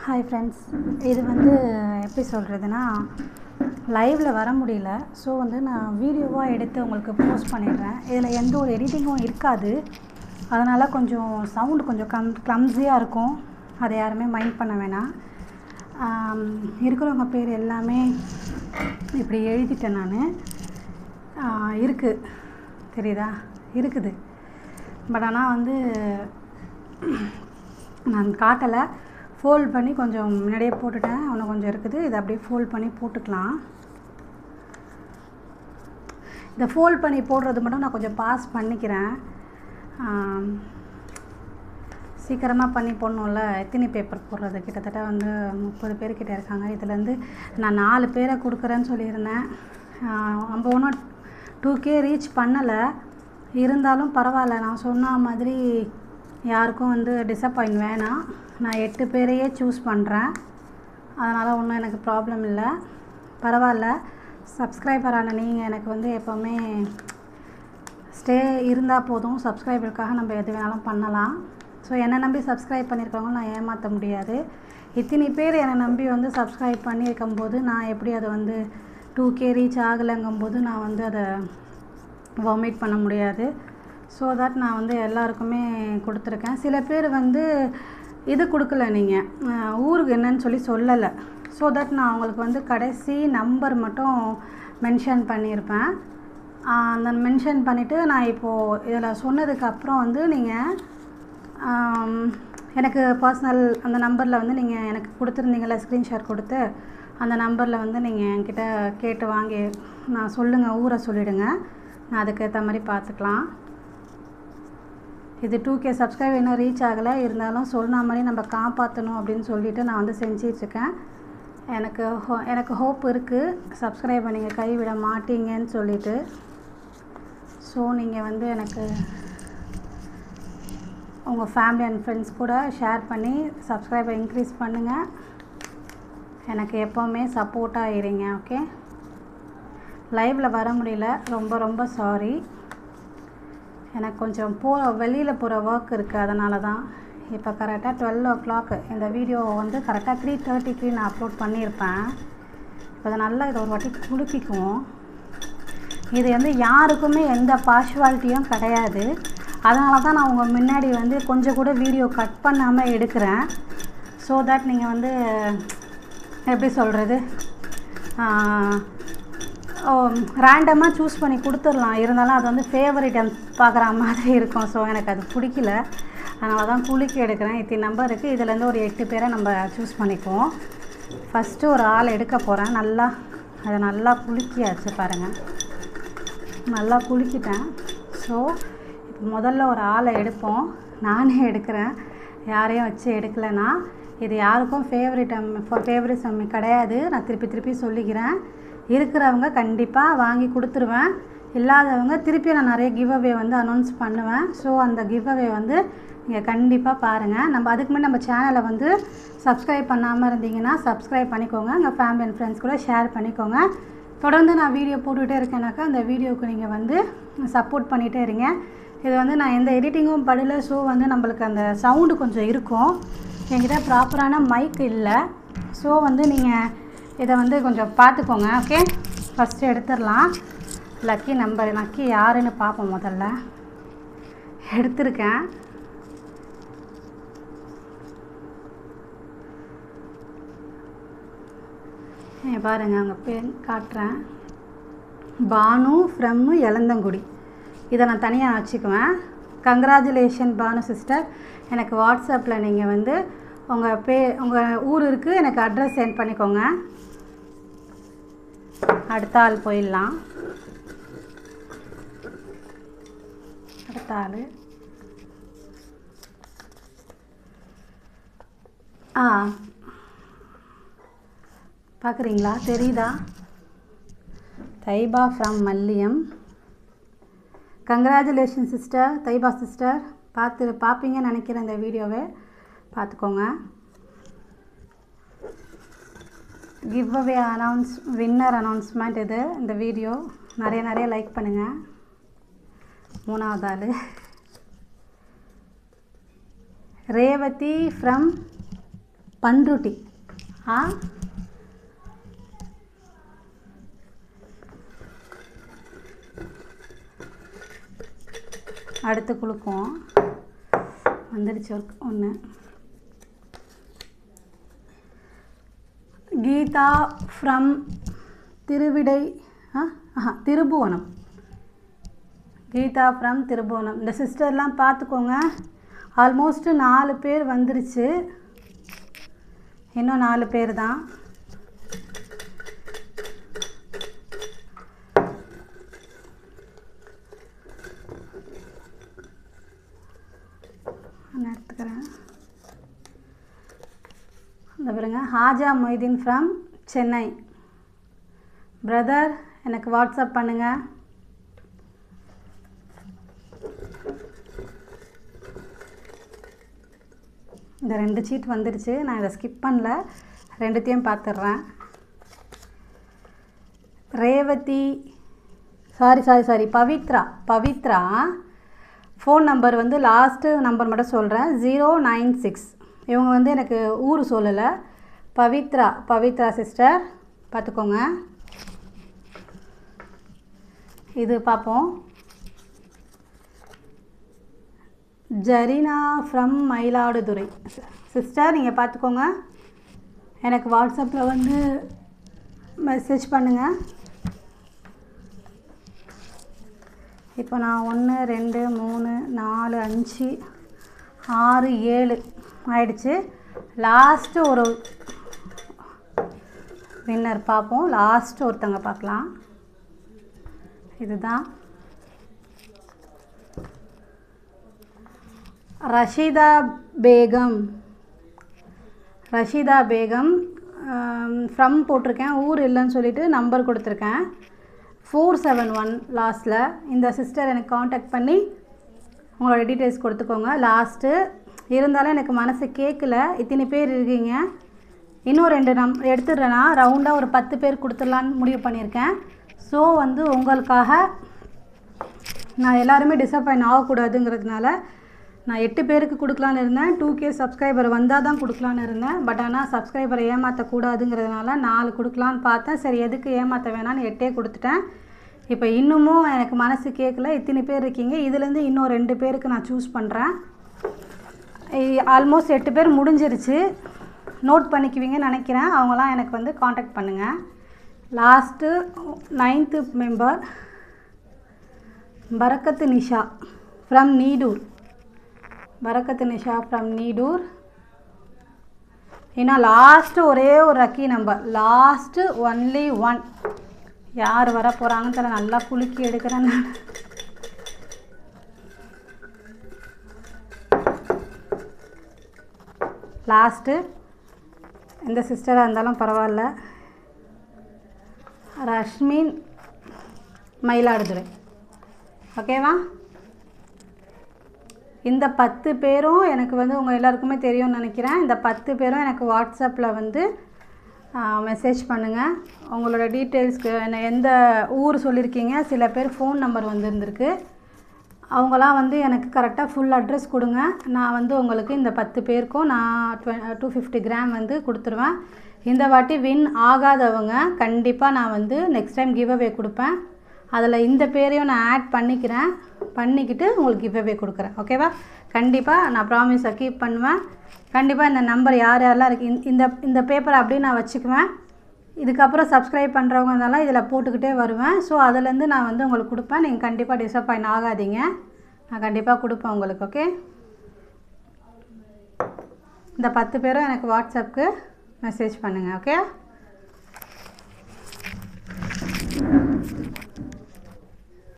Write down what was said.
Hi friends, இது வந்து எப்படி சொல்கிறதுனா, லைவில் வர முடியல. ஸோ வந்து நான் வீடியோவாக எடுத்து உங்களுக்கு போஸ்ட் பண்ணிடுறேன். இதில் எந்த ஒரு எடிட்டிங்கும் இருக்காது. அதனால் கொஞ்சம் சவுண்டு கொஞ்சம் க்ளம்ஸியாக இருக்கும். அதை யாருமே மைண்ட் பண்ண வேணாம். இருக்கிறவங்க பேர் எல்லாமே இப்படி எழுதிட்டேன் நான். இருக்குது, தெரியுதா, இருக்குது. பட் ஆனால் வந்து நான் காட்டலை. ஃபோல்ட் பண்ணி கொஞ்சம் முன்னாடியே போட்டுட்டேன். இன்னும் கொஞ்சம் இருக்குது, இதை அப்படியே ஃபோல்ட் பண்ணி போட்டுக்கலாம். இதை ஃபோல்ட் பண்ணி போடுறது மட்டும் நான் கொஞ்சம் பாஸ் பண்ணிக்கிறேன். சீக்கிரமாக பண்ணி போடணும்ல. எத்தனை பேப்பர் போடுறது, கிட்டத்தட்ட வந்து 30 பேர்கிட்ட இருக்காங்க. இதுலேருந்து நான் 4 பேரை கொடுக்குறேன்னு சொல்லியிருந்தேன். நம்ம ஒன்றும் 2K ரீச் பண்ணலை. இருந்தாலும் பரவாயில்ல, நான் சொன்ன மாதிரி யாருக்கும் வந்து டிசப்பாயின்ட் வேணாம். நான் 8 பேரையே சூஸ் பண்ணுறேன். அதனால் ஒன்றும் எனக்கு ப்ராப்ளம் இல்லை. பரவாயில்ல. சப்ஸ்கிரைபரான நீங்கள் எனக்கு வந்து எப்போவுமே ஸ்டே இருந்தால் போதும். சப்ஸ்கிரைபருக்காக நம்ம எது வேணாலும் பண்ணலாம். ஸோ என்னை நம்பி சப்ஸ்கிரைப் பண்ணியிருக்கவங்க நான் ஏமாற்ற முடியாது. இத்தனை பேர் என்னை நம்பி வந்து சப்ஸ்கிரைப் பண்ணியிருக்கும்போது நான் எப்படி அதை வந்து 2K ரீச் ஆகலைங்கும்போது நான் வந்து அதை வாமிட் பண்ண முடியாது. ஸோ தட் நான் வந்து எல்லாருக்குமே கொடுத்துருக்கேன். சில பேர் வந்து இது கொடுக்கல, நீங்கள் ஊருக்கு என்னன்னு சொல்லலை. ஸோ தட் நான் அவங்களுக்கு வந்து கடைசி நம்பர் மட்டும் மென்ஷன் பண்ணியிருப்பேன். அந்த மென்ஷன் பண்ணிவிட்டு நான் இப்போது இதில் சொன்னதுக்கப்புறம் வந்து நீங்கள் எனக்கு பர்சனல் அந்த நம்பரில் வந்து நீங்கள் எனக்கு கொடுத்துருந்தீங்களா, ஸ்க்ரீன்ஷாட் கொடுத்து அந்த நம்பரில் வந்து நீங்கள் என்கிட்ட கேட்டு வாங்கி நான் சொல்லுங்கள், ஊரை சொல்லிவிடுங்க. நான் அதுக்கேற்ற மாதிரி பார்த்துக்கலாம். இது 2K சப்ஸ்கிரைப் இன்னும் ரீச் ஆகலை. இருந்தாலும் சொன்ன மாதிரி நம்ம காப்பாற்றணும் அப்படின்னு சொல்லிவிட்டு நான் வந்து செஞ்சிட்ருக்கேன். எனக்கு ஹோப் இருக்குது, சப்ஸ்கிரைபை நீங்கள் கைவிட மாட்டீங்கன்னு சொல்லிவிட்டு. ஸோ நீங்கள் வந்து எனக்கு உங்கள் ஃபேமிலி அண்ட் ஃப்ரெண்ட்ஸ் கூட ஷேர் பண்ணி சப்ஸ்கிரைபை இன்க்ரீஸ் பண்ணுங்கள். எனக்கு எப்போவுமே சப்போர்ட்டாக இருங்க. ஓகே, லைவில் வர முடியல, ரொம்ப சாரி. எனக்கு கொஞ்சம் வெளியில் போகிற ஒர்க் இருக்குது. அதனால தான் இப்போ கரெக்டாக 12 o'clock இந்த வீடியோ வந்து கரெக்டாக 3:30க்கு நான் அப்லோட் பண்ணியிருப்பேன். இப்போ அதை நல்லா இதை ஒரு வாட்டி குலுக்கிக்குவோம். இது வந்து யாருக்குமே எந்த பார்ஷுவாலிட்டியும் கிடையாது. அதனால தான் நான் உங்கள் முன்னாடி வந்து கொஞ்சம் கூட வீடியோ கட் பண்ணாமல் எடுக்கிறேன். ஸோ தட் நீங்கள் வந்து எப்படி சொல்கிறது, ரேண்டமாக சூஸ் பண்ணி கொடுத்துடலாம். இருந்தாலும் அது வந்து ஃபேவரட் பார்க்குற மாதிரி இருக்கும். ஸோ எனக்கு அது பிடிக்கல. அதனால தான் குலுக்கி எடுக்கிறேன். இத்தனை நம்பர் இருக்குது. இதுலேருந்து ஒரு 8 பேரை நம்ம சூஸ் பண்ணிக்குவோம். ஃபஸ்ட்டு ஒரு ஆள் எடுக்க போகிறேன். அதை நல்லா குலுக்கியாச்சு பாருங்கள். நல்லா குலுக்கிட்டேன். ஸோ இப்போ முதல்ல ஒரு ஆளை எடுப்போம். நானே எடுக்கிறேன், யாரையும் வச்சு எடுக்கலைன்னா. இது யாருக்கும் ஃபேவரிசம் கிடையாது. நான் திருப்பி சொல்லிக்கிறேன். இருக்கிறவங்க கண்டிப்பாக வாங்கி கொடுத்துருவேன். இல்லாதவங்க திருப்பி நான் நிறைய கிவ் அவே வந்து அனௌன்ஸ் பண்ணுவேன். ஸோ அந்த கிவ் அவே வந்து நீங்கள் கண்டிப்பாக பாருங்கள். நம்ம அதுக்கு முன்னாடி நம்ம சேனலை வந்து சப்ஸ்கிரைப் பண்ணாமல் இருந்தீங்கன்னா சப்ஸ்கிரைப் பண்ணிக்கோங்க. உங்கள் ஃபேமிலி அண்ட் ஃப்ரெண்ட்ஸ் கூட ஷேர் பண்ணிக்கோங்க. தொடர்ந்து நான் வீடியோ போட்டுகிட்டே இருக்கேனாக்கா அந்த வீடியோவுக்கு நீங்கள் வந்து சப்போர்ட் பண்ணிகிட்டே இருங்க. இது வந்து நான் எந்த எடிட்டிங்கும் படலை. ஸோ வந்து நம்மளுக்கு அந்த சவுண்டு கொஞ்சம் இருக்கும். என்கிட்ட ப்ராப்பரான மைக் இல்லை. ஸோ வந்து நீங்கள் இதை வந்து கொஞ்சம் பார்த்துக்கோங்க. ஓகே, ஃபஸ்ட்டு எடுத்துடலாம். லக்கி யாருன்னு பார்ப்போம். முதல்ல எடுத்திருக்கேன். பாருங்கள், அவங்க பேர் காட்டுறேன். பானு ஃப்ரம் எலந்தங்குடி. இதை நான் தனியாக வச்சுக்குவேன். Congratulation Banu sister. எனக்கு வாட்ஸ்அப்பில் நீங்கள் வந்து உங்கள் ஊர் இருக்குது, எனக்கு அட்ரஸ் சென்ட் பண்ணிக்கோங்க. அடுத்த ஆள் போயிடலாம். அடுத்த ஆள் பார்க்குறீங்களா, தெரியுதா? Taiba from Malliyam. Congratulation sister, Taiba sister. பார்ப்பீங்கன்னு நினைக்கிறேன். இந்த வீடியோவை பார்த்துக்கோங்க. கிவ் அவே வின்னர் அனௌன்ஸ்மெண்ட் இது. இந்த வீடியோ நிறைய லைக் பண்ணுங்கள். 3வது ஆள் ரேவதி ஃப்ரம் பண்ருட்டி. அடுத்து குளுக்கும் வந்துடுச்சு ஒன்று. கீதா ஃப்ரம் திருவிடை திருபுவனம். கீதா ஃப்ரம் திருபுவனம். இந்த சிஸ்டர்லாம் பார்த்துக்கோங்க. ஆல்மோஸ்ட்டு 4 பேர் வந்துருச்சு. இன்னும் 4 பேர் தான். நான் எடுத்துக்கிறேன். இந்த பாருங்க, ஹாஜா மொய்தீன் ஃப்ரம் சென்னை. பிரதர் எனக்கு வாட்ஸ்அப் பண்ணுங்கள். இந்த 2 சீட் வந்துடுச்சு. நான் இதை ஸ்கிப் பண்ணல, 2த்தையும் பார்த்துட்றேன். Revathi, sorry Pavithra. Phone number வந்து லாஸ்ட்டு நம்பர் மட்டும் சொல்கிறேன், 096. இவங்க வந்து எனக்கு ஊர் சொல்லலை. பவித்ரா சிஸ்டர் பார்த்துக்கோங்க. இது பார்ப்போம். ஜரீனா ஃப்ரம் மயிலாடுதுறை. சிஸ்டர் நீங்கள் பார்த்துக்கோங்க. எனக்கு வாட்ஸ்அப்பில் வந்து மெசேஜ் பண்ணுங்கள். இப்போ நான் 1 2 3 4 5 6 7 ஆயிடுச்சு. லாஸ்ட்டு ஒரு வின்னர் பார்ப்போம். லாஸ்ட்டு ஒருத்தங்க பார்க்கலாம். இதுதான் ரஷீதா பேகம் ஃப்ரம் போட்டிருக்கேன். ஊர் இல்லைன்னு சொல்லிவிட்டு நம்பர் கொடுத்துருக்கேன், 471 லாஸ்ட்டில். இந்த சிஸ்டர் எனக்கு காண்டாக்ட் பண்ணி உங்களோட டீட்டெயில்ஸ் கொடுத்துக்கோங்க. லாஸ்ட்டு இருந்தாலும் எனக்கு மனசு கேட்கல, இத்தனை பேர் இருக்கீங்க. இன்னும் 2 எடுத்துடுறேன்னா ரவுண்டாக ஒரு 10 பேர் கொடுத்துடலான்னு முடிவு பண்ணியிருக்கேன். ஸோ வந்து உங்களுக்காக நான் எல்லாருமே டிசப்பாயிண்ட் ஆகக்கூடாதுங்கிறதுனால நான் 8 பேருக்கு கொடுக்கலான்னு இருந்தேன். 2K சப்ஸ்கிரைபர் வந்தால் தான் கொடுக்கலான்னு இருந்தேன். பட் ஆனால் சப்ஸ்கிரைபரை ஏமாற்றக்கூடாதுங்கிறதுனால 4 கொடுக்கலான்னு பார்த்தேன். சரி, எதுக்கு ஏமாற்ற வேணான்னு 8 கொடுத்துட்டேன். இப்போ இன்னமும் எனக்கு மனசு கேட்கல, இத்தனை பேர் இருக்கீங்க. இதுலேருந்து இன்னும் 2 பேருக்கு நான் சூஸ் பண்ணுறேன். ஆல்மோஸ்ட் 8 பேர் முடிஞ்சிருச்சு. நோட் பண்ணிக்குவீங்கன்னு நினைக்கிறேன். அவங்களாம் எனக்கு வந்து காண்டாக்ட் பண்ணுங்கள். லாஸ்ட்டு 9th மெம்பர் பரக்கத்து நிஷா ஃப்ரம் நீடூர். ஏன்னா லாஸ்ட்டு ஒரே ஒரு லக்கி நம்பர், லாஸ்ட்டு ஒன்லி 1. யார் வர போகிறாங்கன்னு தெரியல. நல்லா குலுக்கி எடுக்கிறேன் நான். லாஸ்ட்டு எந்த சிஸ்டராக இருந்தாலும் பரவாயில்ல. ரஷ்மின் மயிலாடுதுறை. ஓகேவா? இந்த 10 பேரும் எனக்கு வந்து உங்கள் எல்லாருக்குமே தெரியும்னு நினைக்கிறேன். இந்த 10 பேரும் எனக்கு வாட்ஸ்அப்பில் வந்து மெசேஜ் பண்ணுங்கள். உங்களோட டீட்டெயில்ஸ்க்கு எந்த ஊர் சொல்லியிருக்கீங்க. சில பேர் ஃபோன் நம்பர் வந்துருந்துருக்கு. அவங்களாம் வந்து எனக்கு கரெக்டாக ஃபுல் அட்ரஸ் கொடுங்க. நான் வந்து உங்களுக்கு இந்த 10 பேருக்கும் நான் 250 கிராம் வந்து கொடுத்துருவேன். இந்த வாட்டி வின் ஆகாதவங்க கண்டிப்பாக நான் வந்து நெக்ஸ்ட் டைம் கிவ் அவே கொடுப்பேன். அதில் இந்த பேரையும் நான் ஆட் பண்ணிக்கிட்டு உங்களுக்கு கிவ் அவே கொடுக்குறேன். ஓகேவா? கண்டிப்பாக நான் ப்ராமிஸை கீப் பண்ணுவேன். கண்டிப்பாக இந்த நம்பர் யாரெல்லாம் இருக்குது இந்த பேப்பரை அப்படியே நான் வச்சுக்குவேன். இதுக்கப்புறம் சப்ஸ்கிரைப் பண்ணுறவங்க இருந்தாலும் இதில் போட்டுக்கிட்டே வருவேன். ஸோ அதிலேருந்து நான் வந்து உங்களுக்கு கொடுப்பேன். நீங்கள் கண்டிப்பாக டிசப்பாயிண்ட் ஆகாதீங்க. நான் கண்டிப்பாக கொடுப்பேன் உங்களுக்கு. ஓகே? இந்த 10 பேரும் எனக்கு வாட்ஸ்அப்புக்கு மெசேஜ் பண்ணுங்கள். ஓகே?